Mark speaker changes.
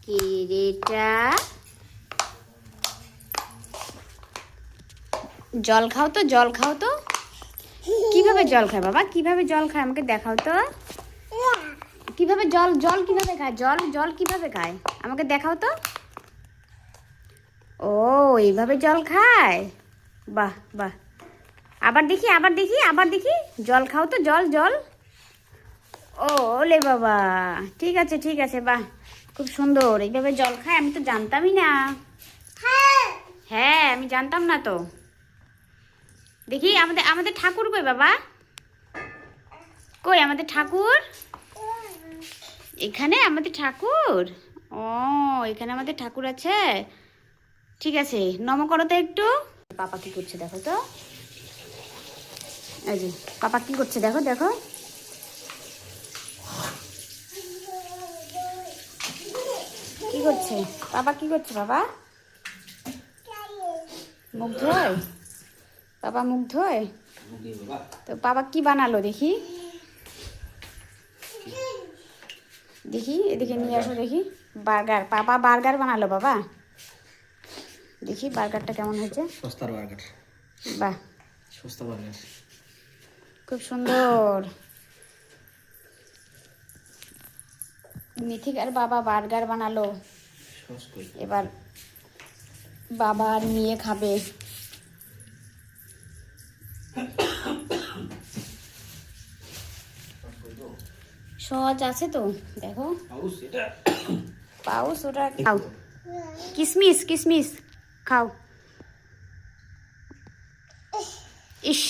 Speaker 1: কেরেটা জল খাও তো, জল খাও তো। কিভাবে জল খায় বাবা, কিভাবে জল খায় আমাকে দেখাও তো। কিভাবে জল জল কিভাবে খায়, জল জল কিভাবে খায় আমাকে দেখাও তো। ও এইভাবে জল খায়, বাহ বাহ। আবার দেখি, আবার দেখি, আবার দেখি, জল খাও তো, জল জল। ও ওলে বাবা, ঠিক আছে ঠিক আছে, বাহ খুব সুন্দর। এইভাবে জল খায়, আমি তো জানতামই না। হ্যাঁ আমি জানতাম না তো। দেখি আমাদের আমাদের ঠাকুর কই বাবা, কই আমাদের ঠাকুর? এখানে আমাদের ঠাকুর। ও এখানে আমাদের ঠাকুর আছে, ঠিক আছে। নম করো তো একটু। পাপা কি করছে দেখো তো, এই যে পাপা কি করছে দেখো দেখো। কি করছে বাবা, কি করছে বাবা? মুখ ধোয় বাবা, মুখ ধোয়। তো বাবা কি বানালো দেখি, দেখি এদিকে নিয়ে আসো দেখি। বার্গার, পাপা বার্গার বানালো বাবা। দেখি বার্গারটা কেমন হয়েছে।
Speaker 2: সস্তার বার্গার,
Speaker 1: বাহ
Speaker 2: সস্তা বার্গার,
Speaker 1: খুব সুন্দর। মিথিকার বাবা বার্গার বানালো, এবার বাবা আর নিয়ে খাবে। সহজ আছে তো দেখো, পাউস ওটা খাও। কিসমিস কিসমিস খাও। ইস